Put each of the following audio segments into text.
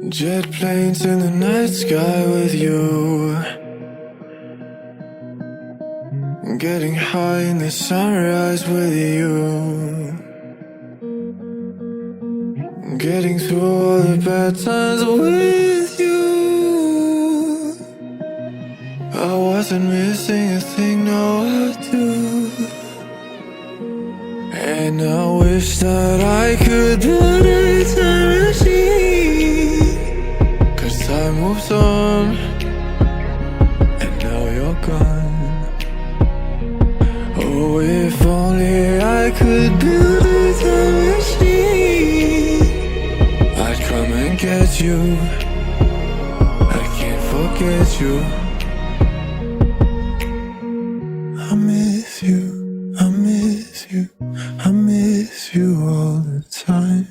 Jet planes in the night sky with you, getting high in the sunrise with you, getting through all the bad times with you. I wasn't missing a thing, no I do. And I wish that I could build a time machine, 'cause time moves on, and now you're gone. Oh, if only I could build a time machine, I'd come and get you. I can't forget you. I miss you, I miss you, I miss you all the time.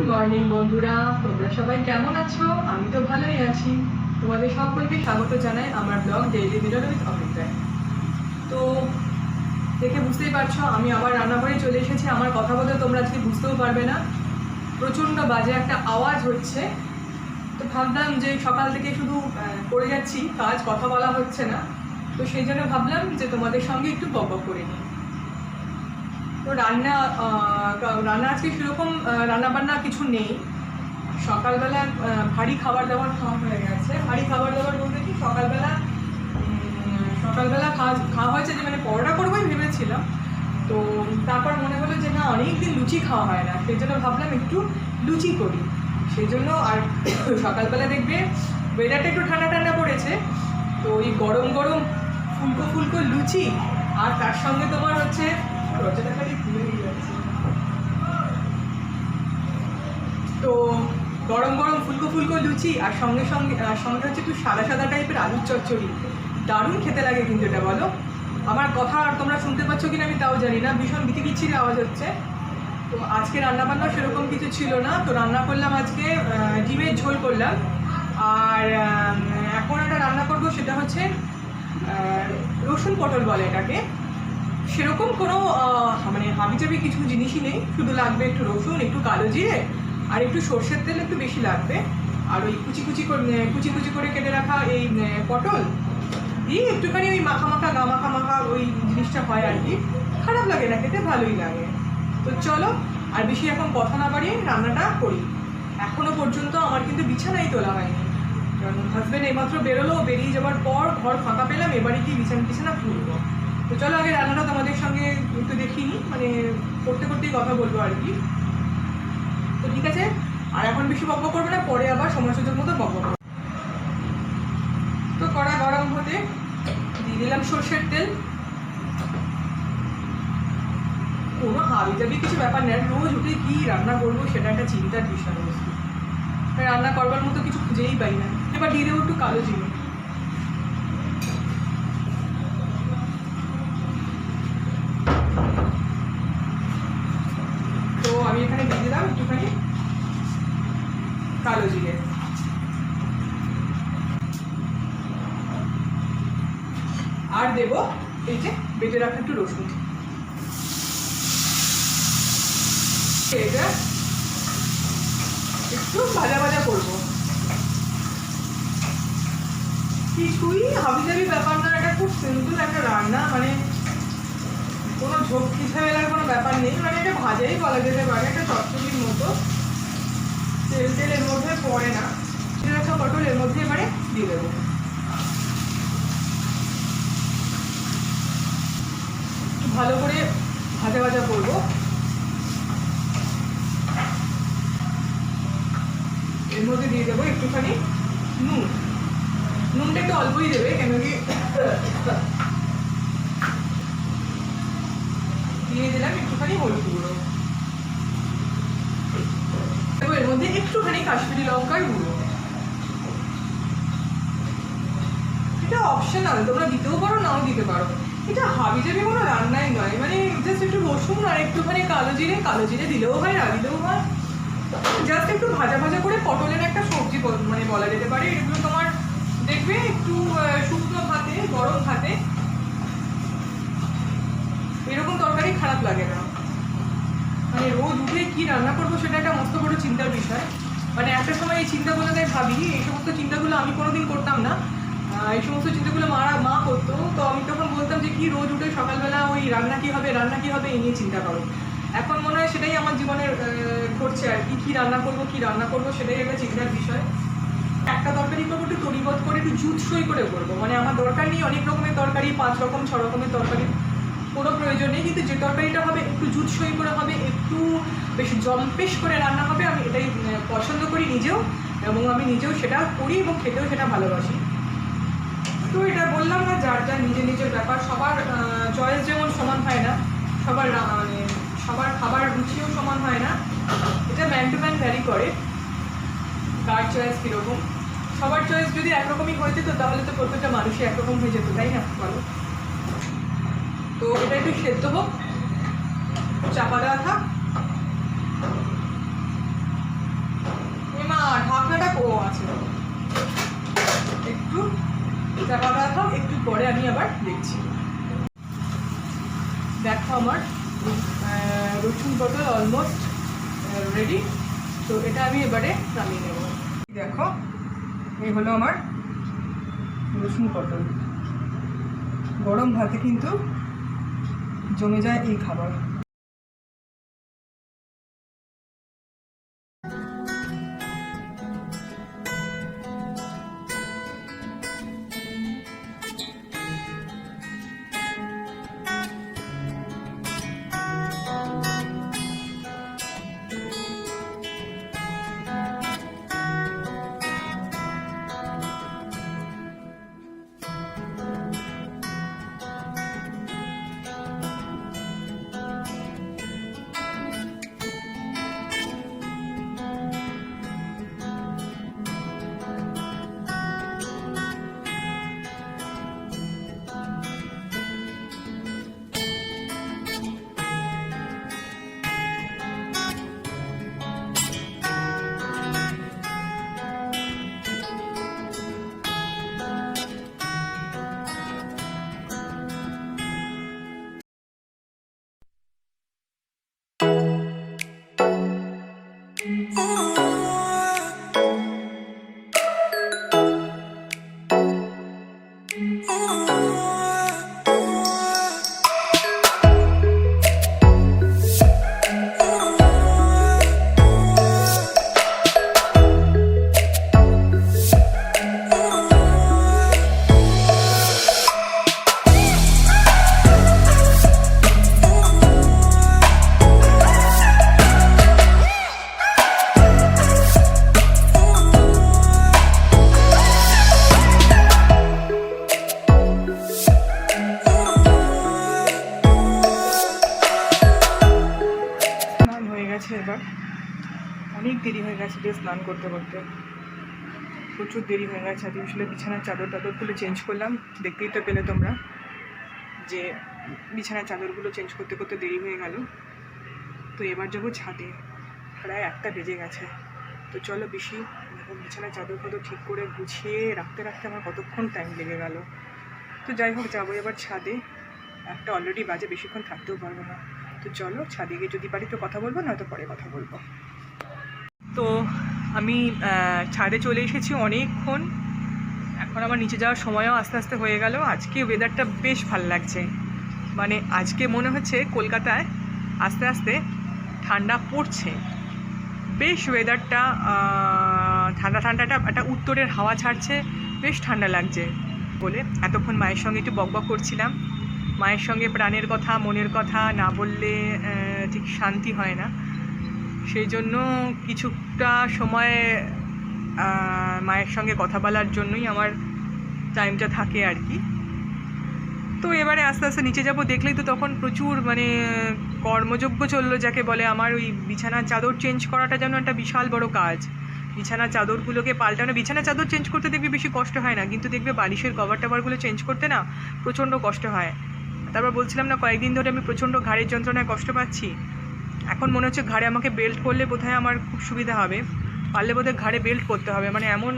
Good morning বন্ধুরা, তোমরা সবাই কেমন আছো? আমি তো ভালোই আছি। তোমাদের সকলকে স্বাগত জানাই আমার ব্লগ ডেইলি মিরর উইথ অভিজ্ঞায়। তো দেখে বুঝতেই পারছো আমি আবার রান্নাঘরে চলে এসেছি। আমার কথা বলতে তোমরা আজকে বুঝতেও পারবে না, প্রচণ্ড বাজে একটা আওয়াজ হচ্ছে। তো ভাবলাম যে সকাল থেকে শুধু করে যাচ্ছি কাজ, কথা বলা হচ্ছে না, তো সেই জন্য ভাবলাম যে তোমাদের সঙ্গে একটু বক করে নিই। তো রান্না আজকে সেরকম রান্নাবান্না কিছু নেই। সকালবেলা ভারী খাবার দাবার খাওয়া হয়ে গেছে। ভারী খাবার দাবার বলতে কি, সকালবেলা খাওয়া হয়েছে, যে মানে পরোটা করবোই ভেবেছিলাম। তো তারপর মনে হলো যে না, অনেকদিন লুচি খাওয়া হয় না, সেই জন্য ভাবলাম একটু লুচি করি। সেই জন্য। আর সকালবেলা দেখবে ওয়েদারটা একটু ঠান্ডা ঠান্ডা পড়েছে, তো ওই গরম গরম ফুলকো ফুলকো লুচি, আর তার সঙ্গে তোমার হচ্ছে দরজাটা খালি খুলে দিয়ে যাচ্ছে, তো গরম গরম ফুলকো ফুলকো লুচি আর সঙ্গে সঙ্গে সঙ্গে হচ্ছে একটু সাদা সাদা টাইপের আলুর চচ্চড়ি, দারুণ খেতে লাগে কিন্তু এটা। বলো আমার কথা আর তোমরা শুনতে পাচ্ছ কিনা আমি তাও জানি না, ভীষণ বিচির আওয়াজ হচ্ছে। তো আজকে রান্নাবান্না সেরকম কিছু ছিল না, তো রান্না করলাম আজকে ডিমের ঝোল করলাম, আর এখন একটা রান্না করবো সেটা হচ্ছে রসুন পটল বলে এটাকে। সেরকম কোনো মানে হাবিজাবি কিছু জিনিসই নেই, শুধু লাগবে একটু রসুন, একটু কালো জিরে, আর একটু সর্ষের তেল একটু বেশি লাগবে, আর ওই কুচি কুচি করে কেটে রাখা এই পটল দিয়ে একটুখানি ওই মাখা মাখা ওই জিনিসটা হয় আর কি, খারাপ লাগে না, খেতে ভালোই লাগে। তো চলো আর বেশি এখন কথা না বাড়িয়ে রান্নাটা করি। এখনো পর্যন্ত আমার কিন্তু বিছানাই তোলা হয়নি, কারণ হাজব্যান্ড এইমাত্র বেরোলো, বেরিয়ে যাওয়ার পর ঘর ফাঁকা পেলাম, এবারে কি বিছানা তুলবো। তো চলো আগে রান্নাটা তোমাদের সঙ্গে একটু দেখিনি, মানে করতে করতেই কথা বলবো আর কি। তো ঠিক আছে, আর এখন বেশি বকবক করবে না, পরে আবার সময় সুযোগ মতো বকবক করবো। তো কড়া গরম হতে দিয়ে দিলাম সর্ষের তেল। কোনো হাবিজাবি কিছু ব্যাপার নেই, রোজ উঠে কি রান্না করবো সেটা একটা চিন্তার বিষয়। রান্না করবার মতো কিছু খুঁজেই পাই না। এবার দিয়ে দেবো একটু কালো জিরে, তো আমি এখানে দিয়ে দিলাম একটুখানি কালো জিরে, আর দেবো এই যে বেটে রাখা একটু রসুন। এটা একটু ভাজা করবো, কিছুই হাবিজাবি ব্যাপার না, এটা খুব সিম্পল একটা রান্না, মানে কোনো ঝোঁক খিচাবেলার কোনো ব্যাপার নেই, মানে এটা ভাজাই বলা যেতে পারে, একটা চচ্চড়ির মতো। তেল এর মধ্যে পড়ে না, সেটা একটা পটল এর মধ্যে এবারে দিয়ে দেবো। ভালো করে ভাজা করবো। এর মধ্যে দিয়ে দেবো একটুখানি নুনটা একটু অল্পই দেবে, কেন কি দিয়ে দিলাম একটুখানি হলুদ গুঁড়ো, এর মধ্যে একটুখানি কাশ্মীরি লঙ্কার গুঁড়ো। এটা অপশনাল, তোমরা দিতেও পারো নাও দিতে পারো, এটা হাবিজাবি কোনো রান্নাই নয়, মানে জাস্ট একটু রসুন আর একটুখানি কালো জিরে দিলেও হয়, না দিলেও হয়, জাস্ট একটু ভাজা করে পটলের একটা সবজি মানে বলা যেতে পারে। এগুলো তোমার দেখবে একটু শুকনো ভাতে, গরম ভাতে এরকম তরকারি খারাপ লাগে না। মানে রোজ উঠে কি রান্না করবো সেটা একটা মস্ত বড় চিন্তার বিষয়। মানে একটা সময় এই চিন্তাগুলো তাই ভাবি, এই সমস্ত চিন্তাগুলো আমি কোনোদিন করতাম না, এই সমস্ত চিন্তাগুলো মা করতো, তো আমি তখন বলতাম যে কি রোজ উঠে সকালবেলা ওই রান্না কি হবে এই নিয়ে চিন্তা করো। এখন মনে হয় সেটাই আমার জীবনের ঘটছে আর কি, রান্না করবো সেটাই একটা চিন্তার বিষয়। একটা তরকারি করবো একটু তরিবধ করে, একটু জুৎসই করে করবো, মানে আমার দরকার নেই অনেক রকমের তরকারি, 5 রকম 6 রকমের তরকারি, কোনো প্রয়োজন নেই, কিন্তু যে তরকারিটা হবে একটু জুৎসই করে হবে, একটু বেশি জম্পেশ করে রান্না হবে, আমি এটাই পছন্দ করি নিজেও, এবং আমি নিজেও সেটা করি এবং খেতেও সেটা ভালোবাসি। তো এটা বললাম না, যার নিজের ব্যাপার, সবার চয়েস যেমন সমান হয় না, সবার খাবার রুচিও সমান হয় না, এটা ম্যান টু ম্যান ভ্যারি করে, কার চয়েস কীরকম। সবার চয়েস যদি একরকমই হয়ে যেত তাহলে তো প্রত্যেকটা মানুষই একরকম হয়ে যেত, তাই না বলো। তো এটা একটু সেদ্ধ হোক, চাপা দেওয়া থাক, ঢাকনাটা আছে, একটু চাপা দেওয়া থাক, একটু পরে আমি আবার দেখছি। দেখো আমার রসুন পটল অলমোস্ট রেডি, তো এটা আমি এবারে নামিয়ে নেব। দেখো এই হলো আমার রসুন পটল, গরম ভাতে কিন্তু জমে যায় এই খাবার। স্নান করতে করতে প্রচুর দেরি হয়ে গেছে। আজকে আসলে বিছানার চাদরগুলো চেঞ্জ করলাম, দেখতেই তো পেলে তোমরা যে বিছানার চাদরগুলো চেঞ্জ করতে করতে দেরি হয়ে গেল। তো এবার যাবো ছাদে, প্রায় 1টা বেজে গেছে। তো চলো বেশি বিছানার চাদর ঠিক করে গুছিয়ে রাখতে রাখতে আমার কতক্ষণ টাইম লেগে গেল। তো যাই হোক, যাবো এবার ছাদে। 1টা অলরেডি বাজে, বেশিক্ষণ থাকতেও পারবো না। তো চলো ছাদে গিয়ে যদি পারি তো কথা বলবো, নয়তো পরে কথা বলবো। তো আমি ছাদে চলে এসেছি অনেকক্ষণ, এখন আমার নিচে যাওয়ার সময়ও আস্তে আস্তে হয়ে গেল। আজকে ওয়েদারটা বেশ ভালো লাগছে, মানে আজকে মনে হচ্ছে কলকাতায় আস্তে আস্তে ঠান্ডা পড়ছে। বেশ ওয়েদারটা ঠান্ডাটা একটা উত্তরের হাওয়া ছাড়ছে, বেশ ঠান্ডা লাগছে বলে এতক্ষণ মায়ের সঙ্গে একটু বকবক করছিলাম। মায়ের সঙ্গে প্রাণের কথা, মনের কথা না বললে ঠিক শান্তি হয় না। সেই জন্য কিছুটা সময় মায়ের সঙ্গে কথা বলার জন্যই আমার টাইমটা থাকে আর কি। তো এবারে আস্তে আস্তে নিচে যাব, দেখলেই তো তখন প্রচুর মানে কর্মযজ্ঞ চললো যাকে বলে। আমার ওই বিছানার চাদর চেঞ্জ করাটা যেন একটা বিশাল বড় কাজ। বিছানার চাদরগুলোকে পাল্টানো, বিছানার চাদর চেঞ্জ করতে দেখবে বেশি কষ্ট হয় না, কিন্তু দেখবে বালিশের কভার টাভারগুলো চেঞ্জ করতে না প্রচণ্ড কষ্ট হয়। তারপর বলছিলাম না কয়েকদিন ধরে আমি প্রচণ্ড ঘাড়ের যন্ত্রণায় কষ্ট পাচ্ছি। এখন মনে হচ্ছে ঘাড়ে আমাকে বেল্ট করলে বোধহয় আমার খুব সুবিধা হবে, পারলে বোধহয় ঘাড়ে বেল্ট করতে হবে। মানে এমন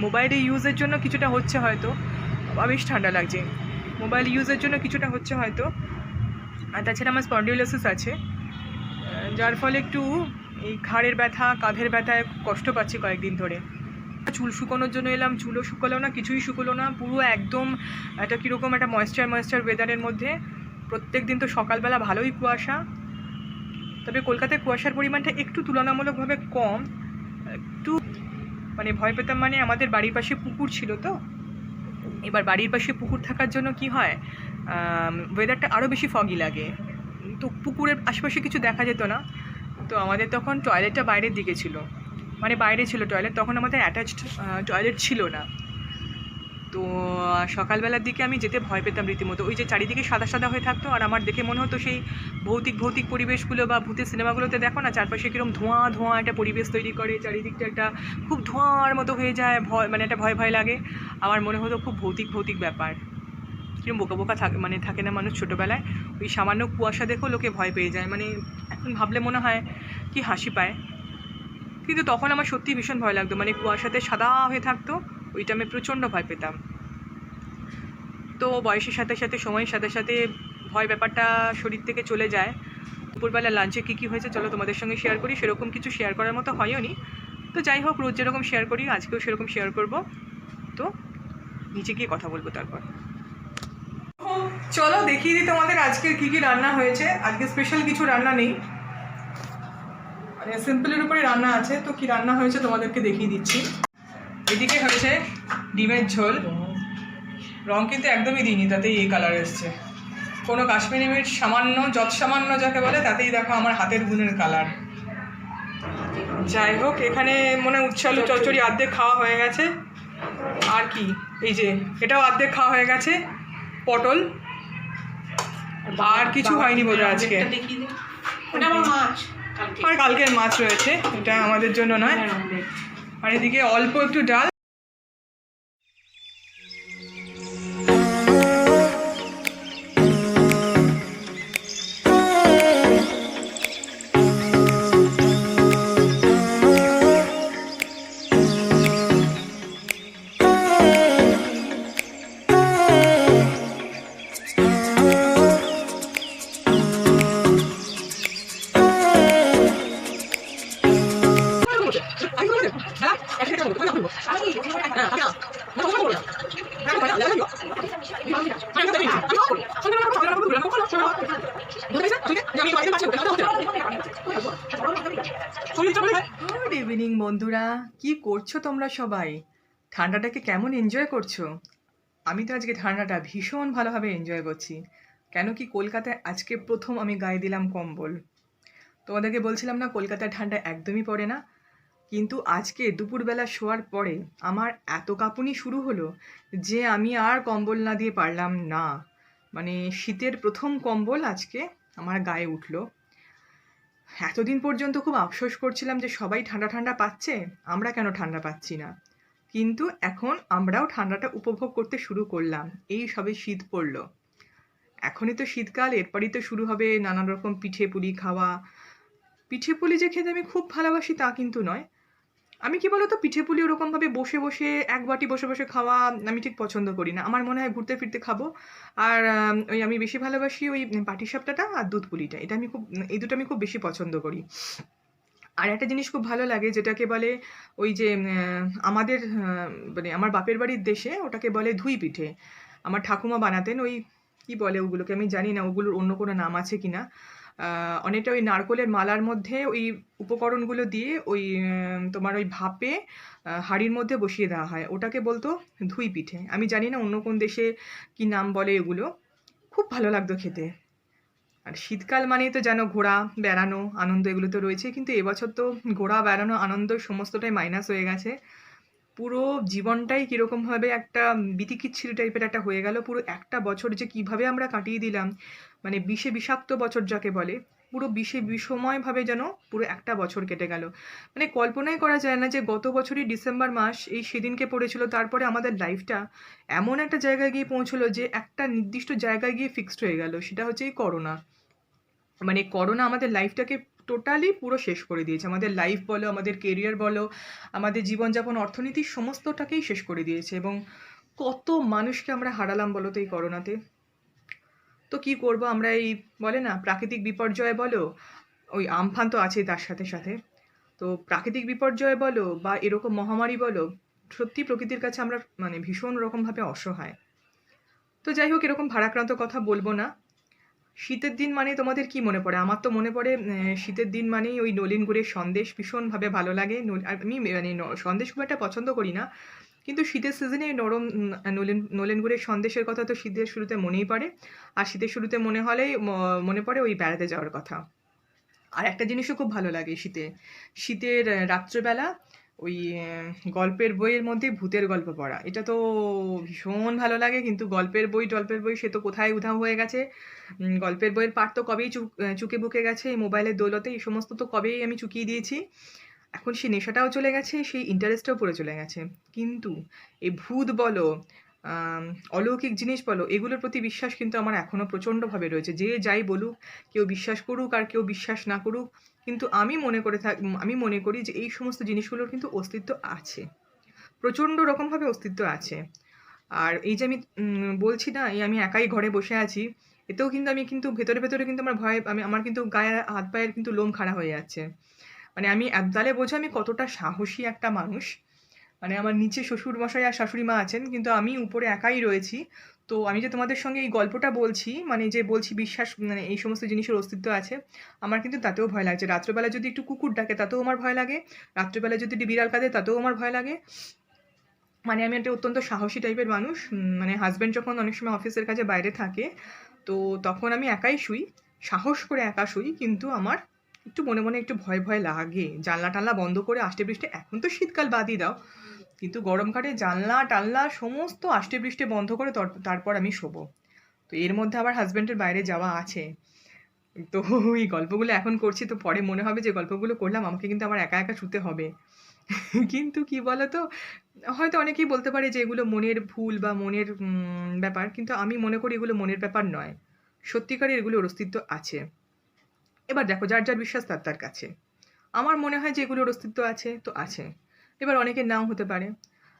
মোবাইলে ইউজের জন্য কিছুটা হচ্ছে হয়তো, বেশ ঠান্ডা লাগছে, মোবাইল ইউজের জন্য কিছুটা হচ্ছে হয়তো। আর তাছাড়া আমার স্পন্ডিলোসিস আছে, যার ফলে একটু এই ঘাড়ের ব্যথা, কাঁধের ব্যথায় কষ্ট পাচ্ছি কয়েকদিন ধরে। চুল শুকোনোর জন্য এলাম, চুলও শুকোলো না, কিছুই শুকোলো না, পুরো একদম একটা কীরকম একটা ময়েশ্চার ওয়েদারের মধ্যে। প্রত্যেক দিন তো সকালবেলা ভালোই কুয়াশা, তবে কলকাতায় কুয়াশার পরিমাণটা একটু তুলনামূলকভাবে কম। একটু মানে ভয় পেতাম, মানে আমাদের বাড়ির পাশে পুকুর ছিল, তো এবার বাড়ির পাশে পুকুর থাকার জন্য কি হয়, ওয়েদারটা আরও বেশি ফগি লাগে। তো পুকুরের আশেপাশে কিছু দেখা যেত না। তো আমাদের তখন টয়লেটটা বাইরের দিকে ছিল, মানে বাইরে ছিল টয়লেট, তখন আমাদের অ্যাটাচড টয়লেট ছিল না। তো সকালবেলার দিকে আমি যেতে ভয় পেতাম রীতিমতো। ওই যে চারিদিকে সাদা সাদা হয়ে থাকতো, আর আমার দেখে মনে হতো সেই ভৌতিক পরিবেশগুলো বা ভূতের সিনেমাগুলোতে দেখো না, চারপাশে কীরকম ধোঁয়া একটা পরিবেশ তৈরি করে, চারিদিকটা একটা খুব ধোঁয়ার মতো হয়ে যায়, মানে একটা ভয় লাগে। আমার মনে হতো খুব ভৌতিক ব্যাপার, কিরকম বোকা থাকে না মানুষ ছোটোবেলায়, ওই সামান্য কুয়াশা দেখেও লোকে ভয় পেয়ে যায়। মানে এখন ভাবলে মনে হয় কি হাসি পায়, কিন্তু তখন আমার সত্যি ভীষণ ভয় লাগতো। মানে কুয়াশাতে সাদা হয়ে থাকতো, ওইটা আমি প্রচণ্ড ভয় পেতাম। তো বয়সের সাথে সাথে, সময়ের সাথে সাথে ভয় ব্যাপারটা শরীর থেকে চলে যায়। দুপুরবেলা লাঞ্চে কী হয়েছে চলো তোমাদের সঙ্গে শেয়ার করি। সেরকম কিছু শেয়ার করার মতো হয়ও নি, তো যাই হোক, রোজ যেরকম শেয়ার করি আজকেও সেরকম শেয়ার করব। তো নিচে গিয়ে কথা বলবো তারপর। চলো দেখিয়ে দিই তোমাদের আজকের কী রান্না হয়েছে। আজকে স্পেশাল কিছু রান্না নেই, মানে সিম্পলের উপরে রান্না আছে। তো কী রান্না হয়েছে তোমাদেরকে দেখিয়ে দিচ্ছি। এদিকে হয়েছে ডিমের ঝোল, রং কিন্তু একদমই দিইনি, তাতেই এই কালার এসছে। কোনো কাশ্মীরি মির্চ সামান্য যাকে বলে, তাতেই দেখো আমার হাতের গুণের কালার। যাই হোক, এখানে মনে উচ্ছে আলু চচ্চড়ি অর্ধেক খাওয়া হয়ে গেছে। আর কি, এই যে এটাও অর্ধেক খাওয়া হয়ে গেছে, পটল। আর কিছু হয়নি বোধহয় আজকে। আর কালকের মাছ রয়েছে, এটা আমাদের জন্য নয়। আর এদিকে অল্প একটু ডাল। গুড ইভিনিং বন্ধুরা, কি করছো তোমরা সবাই? ঠান্ডাটাকে কেমন এনজয় করছো? আমি তো আজকে ঠান্ডাটা ভীষণ ভালোভাবে এনজয় করছি। কেন কি, কলকাতায় আজকে প্রথম আমি গায়ে দিলাম কম্বল। তোমাদেরকে বলছিলাম না কলকাতায় ঠান্ডা একদমই পড়ে না, কিন্তু আজকে দুপুরবেলা শোয়ার পরে আমার এত কাঁপুনি শুরু হলো যে আমি আর কম্বল না দিয়ে পারলাম না। মানে শীতের প্রথম কম্বল আজকে আমার গায়ে উঠলো। এতদিন পর্যন্ত খুব আফসোস করছিলাম যে সবাই ঠান্ডা ঠান্ডা পাচ্ছে, আমরা কেন ঠান্ডা পাচ্ছি না। কিন্তু এখন আমরাও ঠান্ডাটা উপভোগ করতে শুরু করলাম, এই সবে শীত পড়লো। এখনই তো শীতকাল, এরপরই তো শুরু হবে নানান রকম পিঠে পুলি খাওয়া। পিঠে পুলি যে খেতে আমি খুব ভালোবাসি তা কিন্তু নয়। আমি কি বলতো, পিঠে পুলি ওরকমভাবে বসে বসে এক বাটি বসে বসে খাওয়া আমি ঠিক পছন্দ করি না। আমার মনে হয় ঘুরতে ফিরতে খাবো। আর ওই আমি বেশি ভালোবাসি ওই পাটিসাপটাটা আর দুধ পুলিটা, এটা আমি খুব, এই দুটো আমি খুব বেশি পছন্দ করি। আর একটা জিনিস খুব ভালো লাগে যেটাকে বলে ওই যে আমাদের মানে আমার বাপের বাড়ির দেশে ওটাকে বলে ধুই পিঠে। আমার ঠাকুমা বানাতেন ওই, কি বলে ওগুলোকে আমি জানি না, ওগুলোর অন্য কোনো নাম আছে কিনা। অনেকটা ওই নারকোলের মালার মধ্যে ওই উপকরণগুলো দিয়ে ওই তোমার ওই ভাপে হাঁড়ির মধ্যে বসিয়ে দেওয়া হয়, ওটাকে বলতো ধুই পিঠে। আমি জানি না অন্য কোন দেশে কি নাম বলে এগুলো। খুব ভালো লাগতো খেতে। আর শীতকাল মানেই তো জানো ঘোরা বেড়ানো আনন্দ এগুলো তো রয়েছে, কিন্তু এবছর তো ঘোরা বেড়ানো আনন্দ সমস্তটাই মাইনাস হয়ে গেছে। পুরো জীবনটাই কীরকমভাবে একটা বিতিকিচ্ছিরি টাইপের একটা হয়ে গেল। পুরো একটা বছর যে কিভাবে আমরা কাটিয়ে দিলাম, মানে বিষে বিষাক্ত বছর যাকে বলে, পুরো বিষে বিষময়ভাবে যেন পুরো একটা বছর কেটে গেল। মানে কল্পনাই করা যায় না যে গত বছরই ডিসেম্বর মাস এই সেদিনকে পড়েছিল, তারপরে আমাদের লাইফটা এমন একটা জায়গায় গিয়ে পৌঁছলো যে একটা নির্দিষ্ট জায়গায় গিয়ে ফিক্সড হয়ে গেল, সেটা হচ্ছে এই করোনা। মানে করোনা আমাদের লাইফটাকে টোটালি পুরো শেষ করে দিয়েছে। আমাদের লাইফ বলো, আমাদের কেরিয়ার বলো, আমাদের জীবনযাপন, অর্থনীতি সমস্তটাকেই শেষ করে দিয়েছে। এবং কত মানুষকে আমরা হারালাম বলো তো এই করোনাতে। তো কি করব আমরা, এই বলে না প্রাকৃতিক বিপর্যয় বলো, ওই আমফান তো আছেই তার সাথে সাথে। তো প্রাকৃতিক বিপর্যয় বলো বা এরকম মহামারী বলো, সত্যি প্রকৃতির কাছে আমরা মানে ভীষণ রকমভাবে অসহায়। তো যাই হোক, এরকম ভারাক্রান্ত কথা বলবো না। শীতের দিন মানে তোমাদের কি মনে পড়ে? আমার তো মনে পড়ে শীতের দিন মানেই ওই নলেন গুড়ের সন্দেশ ভীষণভাবে ভালো লাগে। আর আমি মানে সন্দেশ খুব একটা পছন্দ করি না, কিন্তু শীতের সিজনে নরম নলেন নলেন গুড়ের সন্দেশের কথা তো শীতের শুরুতে মনেই পড়ে। আর শীতের শুরুতে মনে হলেই মনে পড়ে ওই বেড়াতে যাওয়ার কথা। আর একটা জিনিসও খুব ভালো লাগে শীতের রাত্রেবেলা ওই গল্পের বইয়ের মধ্যে ভূতের গল্প পড়া, এটা তো ভীষণ ভালো লাগে। কিন্তু গল্পের বই সে তো কোথায় উধাও হয়ে গেছে। গল্পের বইয়ের পাঠ তো কবেই চুকে বুকে গেছে এই মোবাইলের দৌলতে, এই সমস্ত তো কবেই আমি চুকিয়ে দিয়েছি। এখন সেই নেশাটাও চলে গেছে, সেই ইন্টারেস্টটাও পড়ে চলে গেছে। কিন্তু এই ভূত বলো, আম, অলৌকিক জিনিস বলো, এগুলোর প্রতি বিশ্বাস কিন্তু আমার এখনো প্রচণ্ডভাবে রয়েছে। যে যাই বলুক, কেউ বিশ্বাস করুক আর কেউ বিশ্বাস না করুক, কিন্তু আমি মনে করি যে এই সমস্ত জিনিসগুলোর কিন্তু অস্তিত্ব আছে, প্রচণ্ড রকমভাবে অস্তিত্ব আছে। আর এই যে আমি বলছি না, এই আমি একাই ঘরে বসে আছি, এতেও কিন্তু আমি কিন্তু ভেতরে ভেতরে কিন্তু আমার ভয়, আমার কিন্তু গায়ে হাত পায়ের কিন্তু লোম খাড়া হয়ে যাচ্ছে। মানে আমি একদালে বোঝো আমি কতটা সাহসী একটা মানুষ। মানে আমার নিচে শ্বশুরমশাই আর শাশুড়ি মা আছেন, কিন্তু আমি উপরে একাই রয়েছি। তো আমি যে তোমাদের সঙ্গে এই গল্পটা বলছি, মানে যে বলছি বিশ্বাস মানে এই সমস্ত জিনিসের অস্তিত্ব আছে, আমার কিন্তু তাতেও ভয় লাগছে। রাত্রেবেলা যদি একটু কুকুর ডাকে তাতেও আমার ভয় লাগে, রাত্রেবেলা যদি একটু বিড়াল কাঁদে তাতেও আমার ভয় লাগে। মানে আমি একটা অত্যন্ত সাহসী টাইপের মানুষ। মানে হাজব্যান্ড যখন অনেক সময় অফিসের কাজে বাইরে থাকে, তো তখন আমি একাই শুই, সাহস করে একা শুই, কিন্তু আমার একটু মনে মনে একটু ভয় ভয় লাগে। জানলা টানলা বন্ধ করে আষ্টে বৃষ্টি, এখন তো শীতকাল বাদই দাও, কিন্তু গরমকালে জানলা টানলা সমস্ত আষ্টে বৃষ্টি বন্ধ করে তারপর আমি শোবো। তো এর মধ্যে আবার হাজব্যান্ডের বাইরে যাওয়া আছে। তো এই গল্পগুলো এখন করছি, তো পরে মনে হবে যে গল্পগুলো করলাম আমাকে কিন্তু আমার একা একা শুতে হবে। কিন্তু কি বলতো, হয়তো অনেকেই বলতে পারে যে এগুলো মনের ভুল বা মনের ব্যাপার, কিন্তু আমি মনে করি এগুলো মনের ব্যাপার নয়, সত্যিকারের এগুলোর অস্তিত্ব আছে। এবার দেখো, যার যার বিশ্বাস তার তার কাছে। আমার মনে হয় যে এগুলোর অস্তিত্ব আছে তো আছে, এবার অনেকের নাও হতে পারে।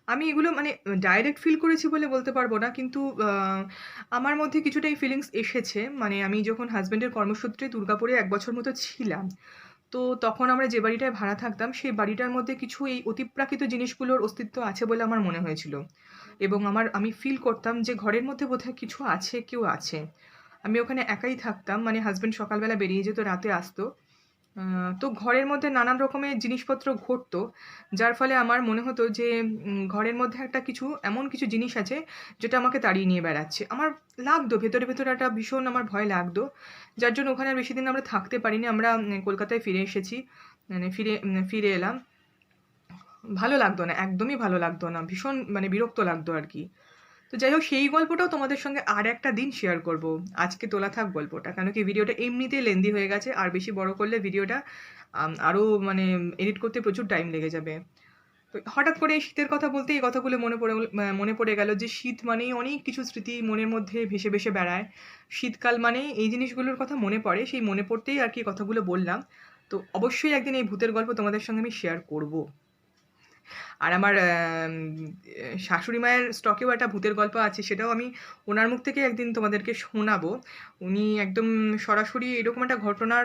আমি এগুলো মানে ডাইরেক্ট ফিল করেছি বলে বলতে পারবো না, কিন্তু আমার মধ্যে কিছুটা এই ফিলিংস এসেছে। মানে আমি যখন হাজব্যান্ডের কর্মসূত্রে দুর্গাপুরে 1 বছর মতো ছিলাম, তো তখন আমরা যে বাড়িটায় ভাড়া থাকতাম সেই বাড়িটার মধ্যে কিছু এই অতিপ্রাকৃত জিনিসগুলোর অস্তিত্ব আছে বলে আমার মনে হয়েছিল। এবং আমি ফিল করতাম যে ঘরের মধ্যে বোধহয় কিছু আছে, কেউ আছে। আমি ওখানে একাই থাকতাম, মানে হাজব্যান্ড সকালবেলা বেরিয়ে যেত, রাতে আসতো। তো ঘরের মধ্যে নানান রকমের জিনিসপত্র ঘটতো, যার ফলে আমার মনে হতো যে ঘরের মধ্যে একটা কিছু এমন কিছু জিনিস আছে যেটা আমাকে তাড়িয়ে নিয়ে বেড়াচ্ছে। আমার লাগতো ভেতরে ভেতরে একটা ভীষণ আমার ভয় লাগতো, যার জন্য ওখানে আর বেশি দিন আমরা থাকতে পারিনি। আমরা কলকাতায় ফিরে এসেছি, মানে ফিরে এলাম। ভালো লাগতো না, একদমই ভালো লাগতো না, ভীষণ মানে বিরক্ত লাগতো আর কি। তো যাই হোক, সেই গল্পটাও তোমাদের সঙ্গে আর একটা দিন শেয়ার করব। আজকে তোলা থাক গল্পটা, কেন কি ভিডিওটা এমনিতেই লেন্দি হয়ে গেছে, আর বেশি বড় করলে ভিডিওটা আরও মানে এডিট করতে প্রচুর টাইম লেগে যাবে। তো হঠাৎ করে এই শীতের কথা বলতে এই কথাগুলো মনে পড়ে গেল যে শীত মানেই অনেক কিছু স্মৃতি মনের মধ্যে ভেসে ভেসে বেড়ায়। শীতকাল মানেই এই জিনিসগুলোর কথা মনে পড়ে, সেই মনে পড়তেই আর কি কথাগুলো বললাম। তো অবশ্যই একদিন এই ভূতের গল্প তোমাদের সঙ্গে আমি শেয়ার করব। আর আমার শাশুড়ি মায়ের স্টকেও একটা ভূতের গল্প আছে, সেটাও আমি ওনার মুখ থেকে একদিন তোমাদেরকে শোনাবো। উনি একদম সরাসরি এরকম একটা ঘটনার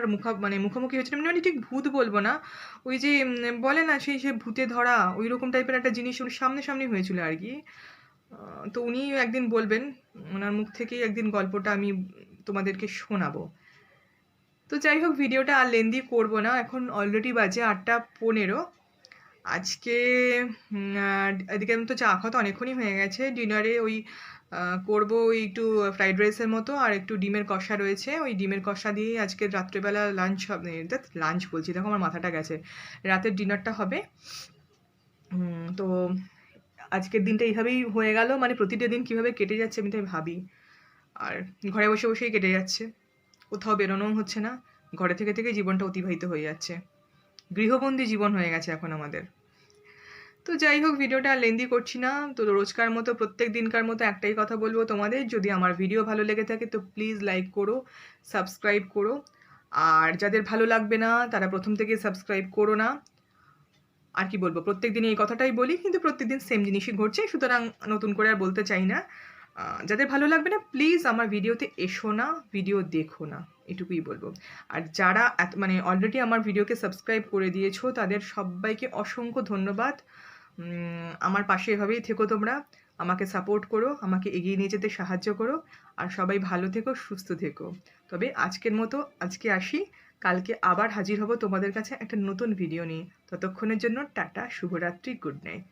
মুখোমুখি হয়েছিলেন, মানে ঠিক ভূত বলবো না, ওই যে বলে না সেই সে ভূতে ধরা ওই রকম টাইপের একটা জিনিস উনি সামনাসামনি হয়েছিল আর কি। তো উনি একদিন বলবেন, ওনার মুখ থেকেই একদিন গল্পটা আমি তোমাদেরকে শোনাবো। তো যাই হোক, ভিডিওটা আর লেন্দি করবো না, এখন অলরেডি বাজে 8:15। আজকে এদিকে আমি তো চা খাওয়া তো অনেকক্ষণই হয়ে গেছে। ডিনারে ওই করবো ওই একটু ফ্রাইড রাইসের মতো, আর একটু ডিমের কষা রয়েছে, ওই ডিমের কষা দিয়েই আজকে রাত্রেবেলা লাঞ্চ হবে। লাঞ্চ বলছি, দেখো আমার মাথাটা গেছে, রাতের ডিনারটা হবে। তো আজকের দিনটা এইভাবেই হয়ে গেল, মানে প্রতিটা দিন কীভাবে কেটে যাচ্ছে আমি তাই ভাবি। আর ঘরে বসে বসেই কেটে যাচ্ছে, কোথাও বেরোনোও হচ্ছে না, ঘরে থেকে থেকে জীবনটা অতিবাহিত হয়ে যাচ্ছে, গৃহবন্দী জীবন হয়ে গেছে এখন আমাদের। তো যাই হোক, ভিডিওটা আর লেন্দি করছি না। তো রোজকার মতো প্রত্যেক দিনকার মতো একটাই কথা বলবো তোমাদের, যদি আমার ভিডিও ভালো লেগে থাকে তো প্লিজ লাইক করো, সাবস্ক্রাইব করো। আর যাদের ভালো লাগবে না তারা প্রথম থেকে সাবস্ক্রাইব করো না। আর কি বলবো, প্রত্যেক দিন এই কথাটাই বলি, কিন্তু প্রত্যেক দিন সেম জিনিসই ঘটছে, সুতরাং নতুন করে আর বলতে চাই না। যাদের ভালো লাগবে না প্লিজ আমার ভিডিওতে এসো না, ভিডিও দেখো না, এটুকুই বলবো। আর যারা মানে অলরেডি আমার ভিডিওকে সাবস্ক্রাইব করে দিয়েছো তাদের সবাইকে অসংখ্য ধন্যবাদ। আমার পাশে এভাবেই থেকো, তোমরা আমাকে সাপোর্ট করো, আমাকে এগিয়ে নিয়ে যেতে সাহায্য করো। আর সবাই ভালো থেকো, সুস্থ থেকো। তবে আজকের মতো আজকে আসি, কালকে আবার হাজির হব তোমাদের কাছে একটা নতুন ভিডিও নিয়ে। ততক্ষণের জন্য টাটা, শুভরাত্রি, গুড নাইট।